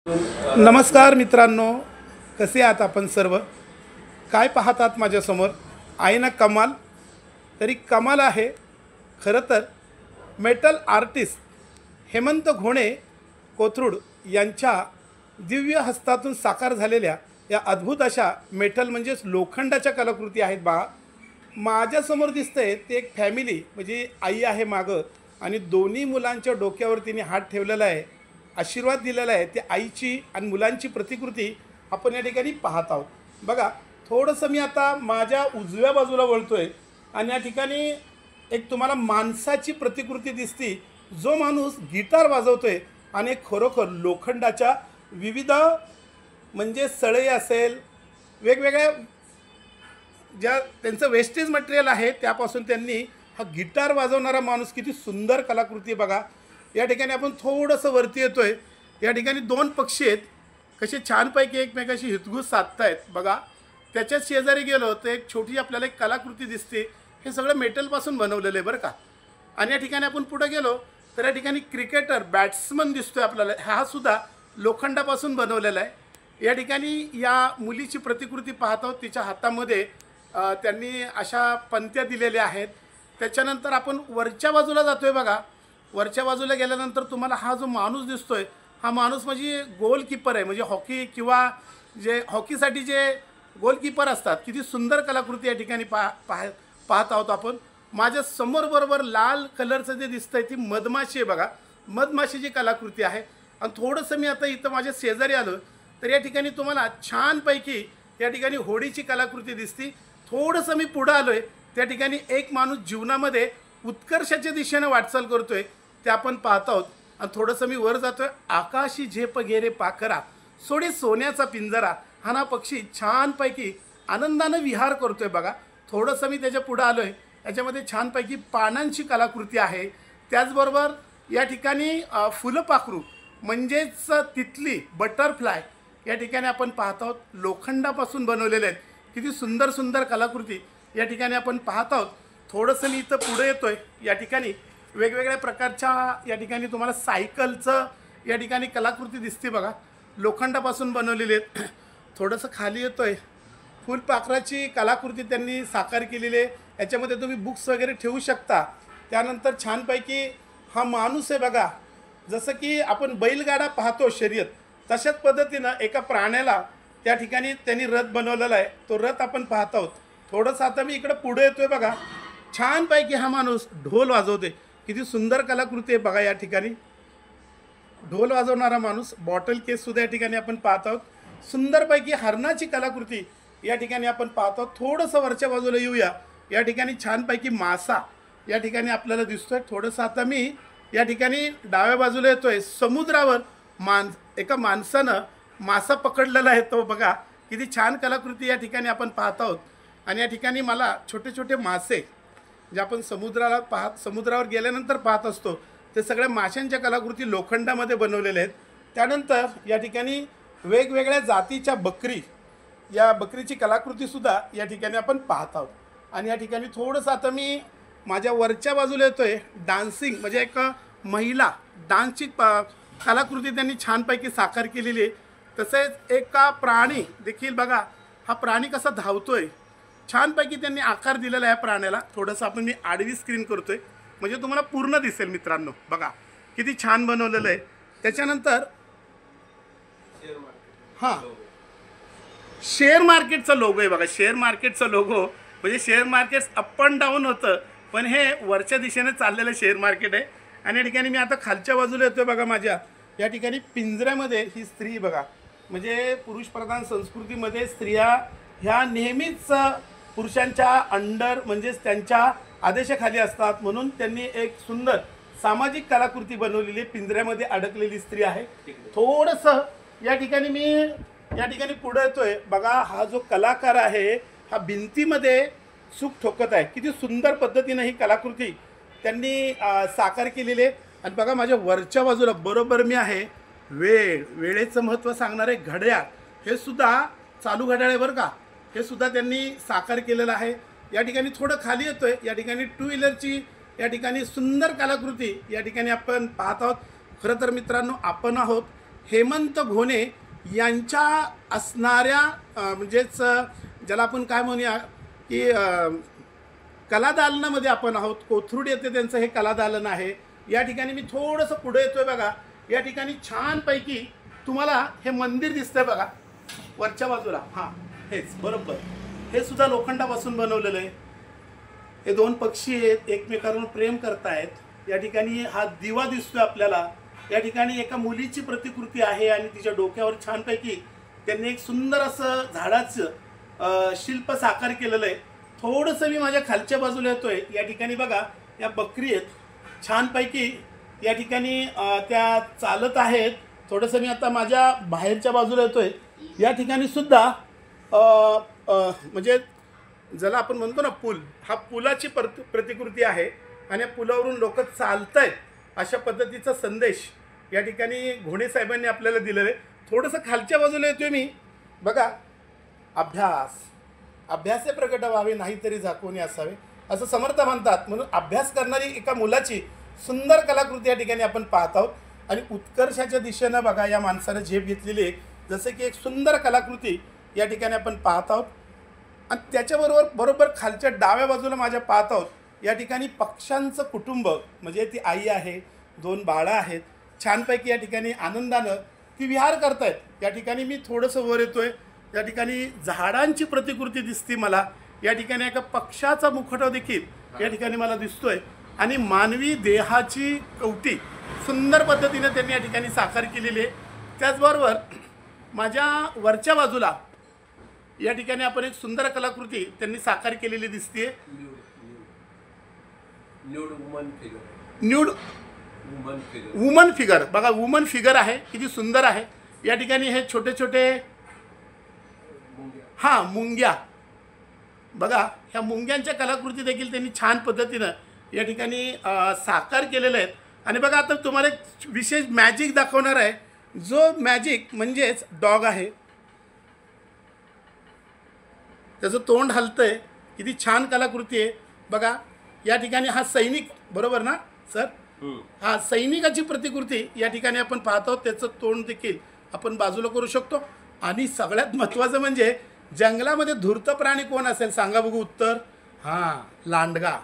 नमस्कार मित्रांनो, कसे आहात आपण सर्व? काय पाहतात माझ्यासमोर? आहे ना कमाल? तरी कमाल आहे. खरं तर मेटल आर्टिस्ट हेमंत घोणे कोथरूड यांच्या दिव्य हस्तातून साकार झालेल्या या अद्भुत अशा मेटल म्हणजेच लोखंडाच्या कलाकृती आहेत बा. माझ्यासमोर दिसतंय ते एक फॅमिली, म्हणजे आई आहे मागं आणि दोन्ही मुलांच्या डोक्यावर तिने हात ठेवलेला आहे, आशीर्वाद दिलेला आहे. ते आईची आणि मुलांची प्रतिकृती आपण या ठिकाणी पाहत आहोत. बघा, थोडंसं मी आता माझ्या उजव्या बाजूला वळतोय आणि या ठिकाणी एक तुम्हाला माणसाची प्रतिकृती दिसती, जो माणूस गिटार वाजवतोय आणि खरोखर लोखंडाच्या विविध म्हणजे सळई असेल, वेगवेगळ्या ज्या त्यांचं वेस्टेज मटेरियल आहे त्यापासून त्यांनी हा गिटार वाजवणारा माणूस, किती सुंदर कलाकृती बघा. या ठिकाणी आपण थोडंसं वरती येतोय. या ठिकाणी दोन पक्षी आहेत, कसे छानपैकी एकमेकाशी हितगुज साधतायत बघा. त्याच्याच शेजारी गेलो तर एक छोटी आपल्याला एक कलाकृती दिसते. हे सगळं मेटलपासून बनवलेलं आहे बरं का. आणि या ठिकाणी आपण पुढे गेलो तर या ठिकाणी क्रिकेटर बॅट्समन दिसतोय आपल्याला, हा सुद्धा लोखंडापासून बनवलेला आहे. या ठिकाणी या मुलीची प्रतिकृती पाहतो, तिच्या हातामध्ये त्यांनी अशा पंत्या दिलेल्या आहेत. त्याच्यानंतर आपण वरच्या बाजूला जातोय बघा. वरच्या बाजूला गेल्यानंतर तुम्हाला हा जो माणूस दिसतोय, हा माणूस म्हणजे गोलकीपर आहे, म्हणजे हॉकी किंवा जे हॉकीसाठी जे गोलकीपर असतात. किती सुंदर कलाकृती या ठिकाणी पाहत आहोत आपण. माझ्या समोर बरोबर लाल कलरचं जे दिसतंय ती मधमाशी आहे बघा. मधमाशीची कलाकृती आहे. आणि थोडंसं मी आता इथं माझ्या शेजारी आलो तर या ठिकाणी तुम्हाला छानपैकी या ठिकाणी होडीची कलाकृती दिसती. थोडंसं मी पुढं आलो आहे, त्या ठिकाणी एक माणूस जीवनामध्ये उत्कर्षाच्या दिशेने वाटचाल करतोय ते आपण पाहत आहोत. आणि थोडंसं मी वर जातोय. आकाशी झेप गेरे पाखरा, सोडी सोन्याचा पिंजरा, हा ना पक्षी छानपैकी आनंदानं विहार करतोय बघा. थोडंसं मी त्याच्या पुढं आलो आहे, याच्यामध्ये छानपैकी पानांची कलाकृती आहे. त्याचबरोबर या ठिकाणी फुलपाखरू म्हणजेच तितली, बटरफ्लाय या ठिकाणी आपण पाहत आहोत. लोखंडापासून बनवलेले आहेत. किती सुंदर सुंदर कलाकृती या ठिकाणी आपण पाहत आहोत. थोडंसं मी इथं पुढे येतोय. या ठिकाणी वेगवेगळ्या प्रकारच्या या ठिकाणी तुम्हाला सायकलचं या ठिकाणी कलाकृती दिसते बघा, लोखंडापासून बनवलेली आहेत. थोडंसं खाली येतोय, फुलपाखराची कलाकृती त्यांनी साकार केलेली आहे. याच्यामध्ये तुम्ही बुक्स वगैरे ठेवू शकता. त्यानंतर छानपैकी हा माणूस आहे बघा. जसं की आपण बैलगाडा पाहतो शर्यत, तशाच पद्धतीनं एका प्राण्याला त्या ठिकाणी त्यांनी रथ बनवलेला आहे. तो रथ आपण पाहत आहोत. थोडंसं आता मी इकडं पुढे येतोय बघा. छानपैकी हा माणूस ढोल वाजवते. किती सुंदर कलाकृती आहे बघा. या ठिकाणी ढोल वाजवणारा माणूस, बॉटल केस सुद्धा या ठिकाणी आपण पाहत आहोत. सुंदरपैकी हरणाची कलाकृती या ठिकाणी आपण पाहत आहोत. थोडंसं वरच्या बाजूला येऊया. या ठिकाणी छानपैकी मासा या ठिकाणी आपल्याला दिसतोय. थोडंसं आता मी या ठिकाणी डाव्या बाजूला येतोय. समुद्रावर एका माणसानं मासा पकडलेला आहे तो बघा. किती छान कलाकृती या ठिकाणी आपण पाहत आहोत. आणि या ठिकाणी मला छोटे छोटे मासे जे आपण समुद्रावर गेल्यानंतर पाहत असतो, ते सगळ्या माशांच्या कलाकृती लोखंडामध्ये बनवलेल्या आहेत. त्यानंतर या ठिकाणी वेगवेगळ्या जातीच्या बकरी, या बकरीची कलाकृतीसुद्धा या ठिकाणी आपण पाहत आहोत. आणि या ठिकाणी थोडंसं आता मी माझ्या वरच्या बाजूला येतोय. डान्सिंग म्हणजे एक महिला डान्सची कलाकृती त्यांनी छानपैकी साकार केलेली आहे. तसेच एका प्राणी देखील बघा, हा प्राणी कसा धावतोय, छानपैकी त्यांनी आकार दिलेला आहे प्राण्याला. थोडंसं आपण मी आडवी स्क्रीन करतोय म्हणजे तुम्हाला पूर्ण दिसेल मित्रांनो. बघा किती छान बनवलेलं आहे. त्याच्यानंतर हां, शेअर मार्केटचा लोगो आहे बघा. शेअर मार्केटचा लोगो म्हणजे share market up and down होतं, पण हे वरच्या दिशेने चाललेलं शेअर मार्केट आहे. आणि या ठिकाणी मी आता खालच्या बाजूला येतोय बघा. माझ्या या ठिकाणी पिंजऱ्यामध्ये ही स्त्री बघा, म्हणजे पुरुषप्रधान संस्कृतीमध्ये स्त्रिया ह्या नेहमीच पुरुषांच्या अंडर म्हणजेच त्यांच्या आदेशाखाली असतात. म्हणून त्यांनी एक सुंदर सामाजिक कलाकृती बनवलेली आहे. पिंजऱ्यामध्ये अडकलेली स्त्री आहे. थोडंसं या ठिकाणी मी या ठिकाणी पुढे येतोय बघा. हा जो कलाकार आहे हा भिंतीमध्ये चूक ठोकत आहे. किती सुंदर पद्धतीनं ही कलाकृती त्यांनी साकार केलेली आहे. आणि बघा माझ्या वरच्या बाजूला बरोबर मी आहे. वेळेचं महत्त्व सांगणारे घड्याळ, हे सुद्धा चालू घड्याळ आहे बरं का. हे सुद्धा त्यांनी साकार केलेलं आहे. या ठिकाणी थोडं खाली येतोय. या ठिकाणी टू व्हीलरची या ठिकाणी सुंदर कलाकृती या ठिकाणी आपण पाहत आहोत. खरं तर मित्रांनो, आपण आहोत हेमंत घोणे यांच्या असणाऱ्या म्हणजेच ज्याला आपण काय म्हणूया की कलादालनामध्ये आपण आहोत. कोथरूड येथे त्यांचं हे कलादालन आहे. या ठिकाणी मी थोडंसं पुढे येतोय बघा. या ठिकाणी छानपैकी तुम्हाला हे मंदिर दिसतंय बघा वरच्या बाजूला. हां, हेच बरोबर. हे सुद्धा लोखंडापासून बनवलेलं आहे. हे दोन पक्षी आहेत, एकमेकांवर प्रेम करतायत. या ठिकाणी हा दिवा दिसतोय आपल्याला. या ठिकाणी एका मुलीची प्रतिकृती आहे आणि तिच्या डोक्यावर छानपैकी त्यांनी एक सुंदर असं झाडाचं शिल्प साकार केलेलं आहे. थोडंसं मी माझ्या खालच्या बाजूला येतोय. या ठिकाणी बघा या बकरी आहेत छानपैकी. या ठिकाणी त्या चालत आहेत. थोडंसं मी आता माझ्या बाहेरच्या बाजूला येतोय. या ठिकाणी सुद्धा म्हणजे ज्याला आपण म्हणतो ना पूल, हा पुलाची प्रतिकृती आहे आणि या पुलावरून लोक चालत आहेत अशा पद्धतीचा संदेश या ठिकाणी घोणे साहेबांनी आपल्याला दिलेला आहे. थोडंसं खालच्या बाजूला येतोय मी बघा. अभ्यासे प्रकट व्हावे नाहीतरी झाकोनी असावे असं समर्थ म्हणतात. म्हणून अभ्यास करणारी एका मुलाची सुंदर कलाकृती या ठिकाणी आपण पाहत आहोत. आणि उत्कर्षाच्या दिशेनं बघा या माणसानं झेप घेतलेली आहे. जसे की एक सुंदर कलाकृती या ठिकाणी आपण पाहत आहोत. आणि त्याच्याबरोबर बरोबर खालच्या डाव्या बाजूला माझ्या पाहत आहोत. या ठिकाणी पक्ष्यांचं कुटुंब म्हणजे ती आई आहे, 2 बाळं आहेत. छानपैकी या ठिकाणी आनंदानं ती विहार करतायत. या ठिकाणी मी थोडंसं वर येतोय. या ठिकाणी झाडांची प्रतिकृती दिसते मला. या ठिकाणी एका पक्षाचा मुखवटा देखील या ठिकाणी मला दिसतोय. आणि मानवी देहाची कवटी सुंदर पद्धतीने त्यांनी या ठिकाणी साकार केलेली आहे. त्याचबरोबर माझ्या वरच्या बाजूला या ठिकाणी आपण एक सुंदर कलाकृती त्यांनी साकार केलेली दिसते. न्यूड वुमन फिगर बघा. वुमन फिगर आहे, किती सुंदर आहे. या ठिकाणी हे छोटे छोटे मुंग्या बघा. ह्या मुंग्यांच्या कलाकृती देखील त्यांनी छान पद्धतीनं या ठिकाणी साकार केलेल्या आहेत. आणि बघा आता तुम्हाला एक विशेष मॅजिक दाखवणार आहे. जो मॅजिक म्हणजेच डॉग आहे, त्याचं तोंड हलतंय. किती छान कलाकृती आहे बघा. या ठिकाणी हा सैनिक बरोबर ना सर? हा सैनिकाची प्रतिकृती या ठिकाणी आपण पाहतो. त्याचं तोंड देखील आपण बाजूला करू शकतो. आणि सगळ्यात महत्त्वाचं म्हणजे जंगलामध्ये धूर्त प्राणी कोण असेल सांगा बघू उत्तर? लांडगा.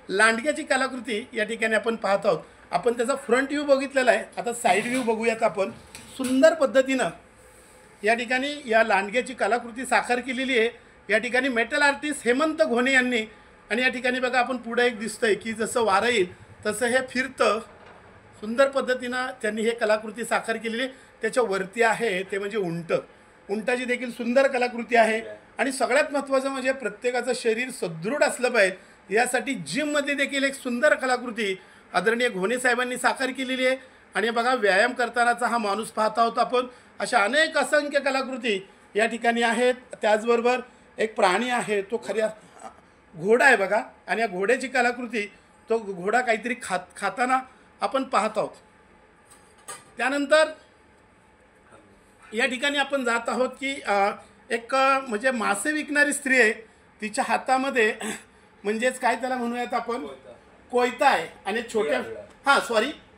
लांडग्याची कलाकृती या ठिकाणी आपण पाहत आहोत. आपण त्याचा फ्रंट व्ह्यू बघितलेला आहे. आता साईड व्ह्यू बघूयात आपण. सुंदर पद्धतीनं या ठिकाणी या लांडग्याची कलाकृती साकार केलेली आहे. या ठिकाणी मेटल आर्टिस्ट हेमंत घोणे यांनी. आणि या ठिकाणी बघा आपण पुढे एक दिसतंय की जसं वारं येईल तसं हे फिरतं. सुंदर पद्धतीनं त्यांनी हे कलाकृती साकार केलेली. त्याच्यावरती आहे ते म्हणजे उंटाची देखील सुंदर कलाकृती आहे. आणि सगळ्यात महत्त्वाचं म्हणजे प्रत्येकाचं शरीर सदृढ असलं पाहिजे यासाठी जिममध्ये देखील एक सुंदर कलाकृती आदरणीय घोणे साहेबांनी साकार केलेली आहे. आणि बघा व्यायाम करतानाचा हा माणूस पाहता आहोत आपण. अशा अनेक असंख्य कलाकृती या ठिकाणी आहेत. त्याचबरोबर एक प्राणी आहे, तो खऱ्या घोडा आहे बघा. आणि या घोड्याची कलाकृती, तो घोडा काहीतरी खाताना आपण पाहत आहोत. त्यानंतर या ठिकाणी आपण जात आहोत की एक म्हणजे मासे विकणारी स्त्री आहे. तिच्या हातामध्ये म्हणजेच काय त्याला म्हणूयात आपण, कोयता आहे. आणि छोट्या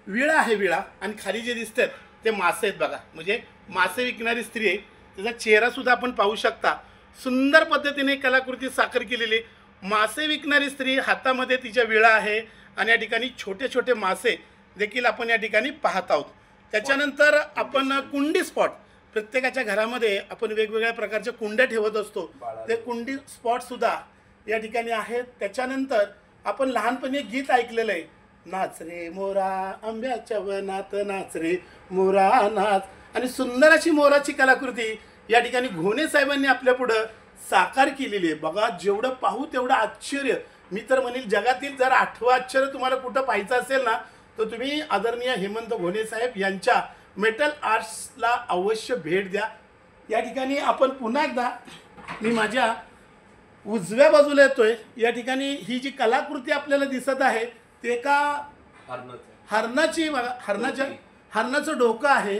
विळा आहे. विळा आणि खाली जे दिसतात ते मासे आहेत बघा. म्हणजे मासे विकणारी स्त्री आहे. त्याचा चेहरासुद्धा आपण पाहू शकता. सुंदर पद्धतीने कलाकृती साकार केलेली. मासे विकणारी स्त्री, हातामध्ये तिच्या विळा आहे. आणि या ठिकाणी छोटे छोटे मासे देखील आपण या ठिकाणी पाहत आहोत. त्याच्यानंतर आपण कुंडी स्पॉट. प्रत्येकाच्या घरामध्ये आपण वेगवेगळ्या प्रकारच्या कुंड्या ठेवत असतो. ते कुंडी स्पॉटसुद्धा या ठिकाणी आहेत. त्याच्यानंतर आपण लहानपणी एक गीत ऐकलेलं आहे, नाच रे मोरा आंब्याच्या वनात नाच रे मोरा नाच. आणि सुंदर अशी मोराची कलाकृती या ठिकाणी घोणे साहेबांनी आपल्या पुढं साकार केलेली आहे बघा. जेवढं पाहू तेवढं आश्चर्य. मी तर म्हणेल जगातील जर 8वं आश्चर्य तुम्हाला कुठं पाहायचं असेल ना तर तुम्ही आदरणीय हेमंत घोणे साहेब यांच्या मेटल आर्ट्सला अवश्य भेट द्या. या ठिकाणी आपण पुन्हा एकदा मी माझ्या उजव्या बाजूला येतोय. या ठिकाणी ही जी कलाकृती आपल्याला दिसत आहे ते एका हरणाची हरणाचं डोकं आहे.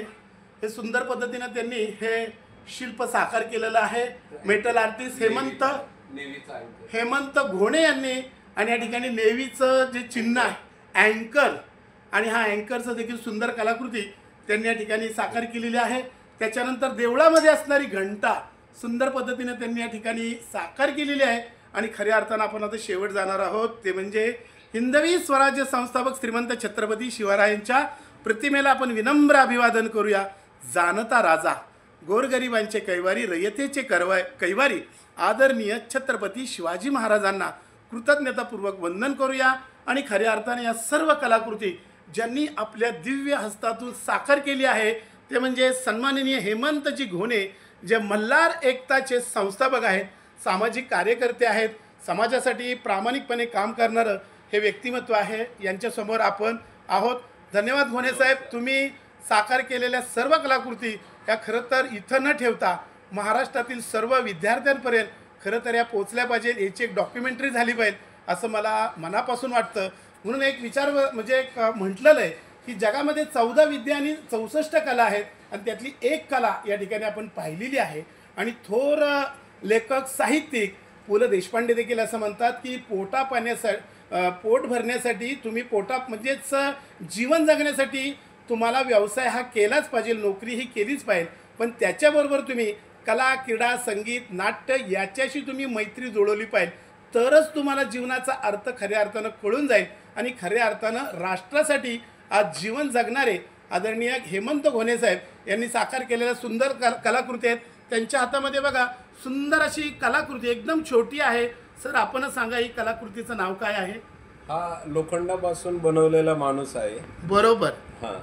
हे सुंदर पद्धतीने त्यांनी हे शिल्प साकार केलेलं आहे. मेटल आर्टिस्ट हेमंत घोणे यांनी. आणि या ठिकाणी नेव्हीचं जे चिन्ह आहे अँकर, आणि हा अँकरचं देखील सुंदर कलाकृती त्यांनी या ठिकाणी साकार केलेली आहे. त्याच्यानंतर देवळामध्ये असणारी घंटा सुंदर पद्धतीने त्यांनी या ठिकाणी साकार केलेली आहे. आणि खऱ्या अर्थानं आपण आता शेवट जाणार आहोत ते म्हणजे हिंदवी स्वराज्य संस्थापक श्रीमंत छत्रपती शिवरायांच्या प्रतिमेला आपण विनम्र अभिवादन करूया. जाणता राजा गोरगरिबांचे कैवारी रयतेचे कैवारी आदरणीय छत्रपती शिवाजी महाराजांना कृतज्ञतापूर्वक वंदन करूया. आणि खऱ्या अर्थाने या सर्व कलाकृती ज्यांनी आपल्या दिव्य हस्तातून साकार केली आहे ते म्हणजे सन्माननीय हेमंतजी घोणे, जे मल्हार एकताचे संस्थापक आहेत, सामाजिक कार्यकर्ते आहेत, समाजासाठी प्रामाणिकपणे काम करणारं हे व्यक्तिमत्व आहे. यांच्यासमोर आपण आहोत. धन्यवाद घोणे साहेब. तुम्ही साकार केलेल्या सर्व कलाकृती या खरं तर इथं न ठेवता महाराष्ट्रातील सर्व विद्यार्थ्यांपर्यंत खरं तर या पोचल्या पाहिजेत. याची एक डॉक्युमेंटरी झाली पाहिजे असं मला मनापासून वाटतं. म्हणून एक विचार म्हणजे एक म्हटलेलं आहे की जगामध्ये 14 विद्या आणि 64 कला आहेत आणि त्यातली एक कला या ठिकाणी आपण पाहिलेली आहे. आणि थोर लेखक साहित्यिक पु ल देशपांडे देखील असं म्हणतात की पोट भरण्यासाठी तुम्ही म्हणजेच जीवन जगण्यासाठी तुम्हाला व्यवसाय हा केलाच पाहिजे, नोकरी ही केलीच पाहिजे, पण त्याच्याबरोबर तुम्ही कला, क्रीडा, संगीत, नाट्य याच्याशी तुम्ही मैत्री जुळवली पाहिजे. तरच तुम्हाला जीवनाचा अर्थ खऱ्या अर्थानं कळून जाईल. आणि खऱ्या अर्थानं राष्ट्रासाठी आज जीवन जगणारे आदरणीय हेमंत घोणे साहेब यांनी साकार केलेल्या सुंदर कलाकृती आहेत. त्यांच्या हातामध्ये बघा सुंदर अशी कलाकृती एकदम छोटी आहे. सर आपणच सांगा ही कलाकृतीचं नाव काय आहे? हा लोखंडापासून बनवलेला माणूस आहे. बरोबर. हां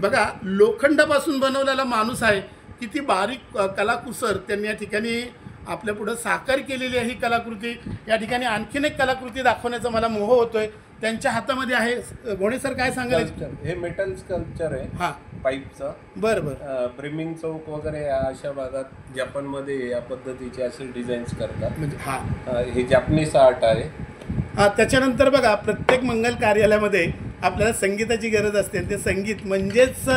बघा लोखंडापासून बनवलेला माणूस आहे. किती बारीक कलाकुसर त्यांनी या ठिकाणी आपल्या पुढं साकार केलेली आहे ही कलाकृती. या ठिकाणी आणखीन एक कलाकृती दाखवण्याचा मला मोह होतोय. त्यांच्या हातामध्ये आहे. घोणे सर काय सांगाल? हे मेटल स्कल्पचर आहे. हां पाईपचं. बरं. ब्रिमिंग चौक वगैरे अशा भागात जपानमध्ये या पद्धतीचे असे डिझाईन्स करतात. म्हणजे हां हे जॅपनीज आर्ट आहे. हां त्याच्यानंतर बघा प्रत्येक मंगल कार्यालयामध्ये आपल्याला संगीताची गरज असते. ते संगीत म्हणजेच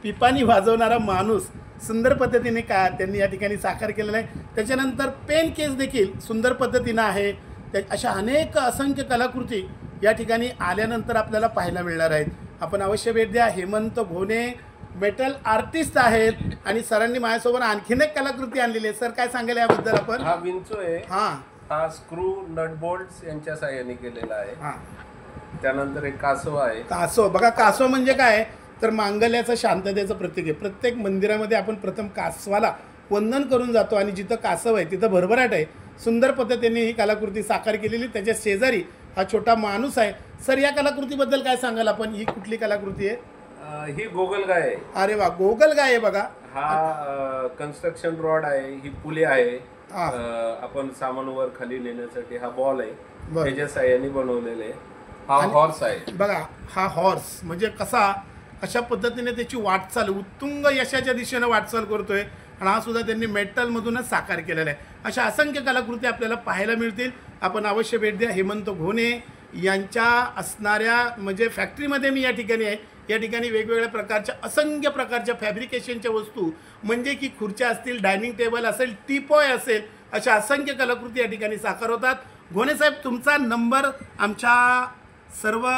पिपाणी वाजवणारा माणूस सुंदर पद्धतीने त्यांनी या ठिकाणी साकार केलेला आहे. त्याच्यानंतर पेन केस देखील सुंदर पद्धतीनं आहे. अशा अनेक असंख्य कलाकृती या ठिकाणी आल्यानंतर आपल्याला पाहायला मिळणार आहेत. आपण अवश्य भेट द्या. हेमंत घोणे मेटल आर्टिस्ट आहेत आणि सरांनी माझ्यासोबत आणखीन एक कलाकृती आणलेली आहे. सर काय सांगाल याबद्दल आपण? हा विंचू आहे. हा स्क्रू नट बोल्ट्स यांच्या साहाय्याने केलेला आहे. हां त्यानंतर एक कासव आहे. कासव बघा. कासव म्हणजे काय तर मांगल्याचं शांततेचं प्रतीक आहे. प्रत्येक मंदिरामध्ये आपण प्रथम कासवाला वंदन करून जातो आणि जिथं कासव आहे तिथं भरभराट आहे. सुंदर पद्धतीने ही कलाकृती साकार केलेली. त्याच्या शेजारी हा छोटा माणूस आहे. सर या कलाकृतीबद्दल काय सांगाल आपण? ही कुठली कलाकृती आहे? ही गोगलगाय आहे. अरे वा गोगलगाय आहे बघा. हा कन्स्ट्रक्शन रॉड आहे. ही पुले आहे. आपण सामान वर खाली नेण्यासाठी हा बॉल आहे. त्याच्या साह्याने बनवलेले आहे. हा हॉर्स आहे बघा. हा हॉर्स म्हणजे अशा पद्धतीने त्याची वाटचाल उत्तुंग यशाच्या दिशेने वाटचाल करतोय. आणि हा सुद्धा त्यांनी मेटलमधूनच साकार केलेला आहे. अशा असंख्य कलाकृती आपल्याला पाहायला मिळतील. आपण अवश्य भेट द्या. हेमंत घोणे यांच्या असणाऱ्या म्हणजे फॅक्टरीमध्ये मी या ठिकाणी आहे. या ठिकाणी वेगवेगळ्या प्रकारच्या असंख्य प्रकारच्या फॅब्रिकेशनच्या वस्तू म्हणजे की खुर्च्या असतील, डायनिंग टेबल असेल, टीपॉय असेल, अशा असंख्य कलाकृती या ठिकाणी साकार होतात. घोणे साहेब तुमचा नंबर आमच्या सर्व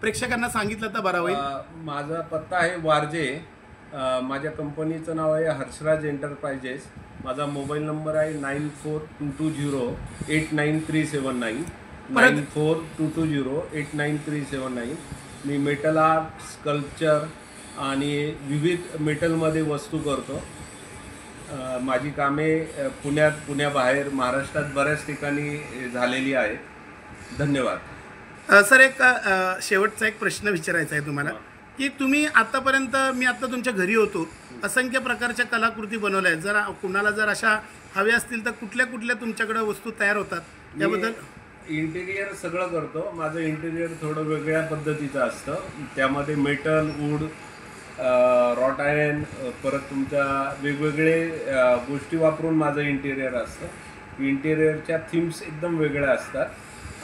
प्रेक्षकांना सांगितलं तर बरं होईल. माझा पत्ता आहे वारजे. माझ्या कंपनीचं नाव आहे हर्षराज एंटरप्राइजेस. माझा मोबाईल नंबर आहे 9422089379 9422089379. मी मेटल आर्ट, स्कल्पचर आणि विविध मेटलमध्ये वस्तू करतो. माझी कामे पुण्याबाहेर महाराष्ट्रात बऱ्याच ठिकाणी झालेली आहेत. धन्यवाद. सर एक शेवटचा एक प्रश्न विचारायचा आहे तुम्हाला की तुम्ही आतापर्यंत मी आता तुमच्या घरी होतो असंख्य प्रकारच्या कलाकृती बनवल्या आहेत. जर कुणाला जर अशा हव्या असतील तर कुठल्या कुठल्या तुमच्याकडे वस्तू तयार होतात याबद्दल? इंटिरियर सगळं करतो. माझं इंटिरियर थोडं वेगळ्या पद्धतीचं असतं. त्यामध्ये मेटल, वूड, रॉट आयर्न, परत तुमच्या वेगवेगळे गोष्टी वापरून माझं इंटिरियर असतं. इंटिरियरच्या थीम्स एकदम वेगळ्या असतात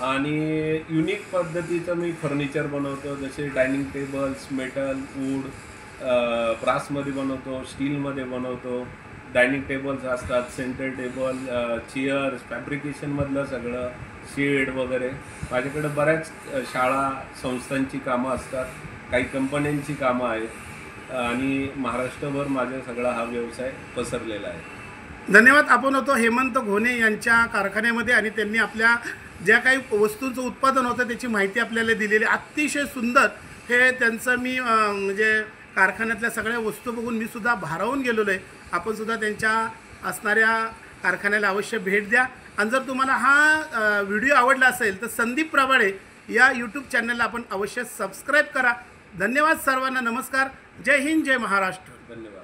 आणि युनिक पद्धतीचं मी फर्निचर बनवतो. जसे डायनिंग टेबल्स मेटल, वूड, ब्रासमध्ये बनवतो, स्टीलमध्ये बनवतो. डायनिंग टेबल्स असतात, सेंटर टेबल, चेअर्स, फॅब्रिकेशनमधलं सगळं, शेड वगैरे. माझ्याकडे बऱ्याच शाळा संस्थांची कामं असतात, काही कंपन्यांची कामं आहेत. आणि महाराष्ट्रभर माझा सगळा हा व्यवसाय पसरलेला आहे. धन्यवाद. आपण होतो हेमंत घोणे यांच्या कारखान्यामध्ये आणि त्यांनी आपल्या ज्या काही वस्तूंचं उत्पादन होतं त्याची माहिती आपल्याला दिलेली. अतिशय सुंदर हे त्यांचं मी म्हणजे कारखान्यातल्या सगळ्या वस्तू बघून मी सुद्धा भारावून गेलेलो आहे. आपण सुद्धा त्यांच्या असणाऱ्या कारखान्याला अवश्य भेट द्या. आणि जर तुम्हाला हा व्हिडिओ आवडला असेल तर संदीप प्रभाळे या यूट्यूब चॅनलला आपण अवश्य सबस्क्राईब करा. धन्यवाद सर्वांना. नमस्कार. जय हिंद, जय महाराष्ट्र. धन्यवाद.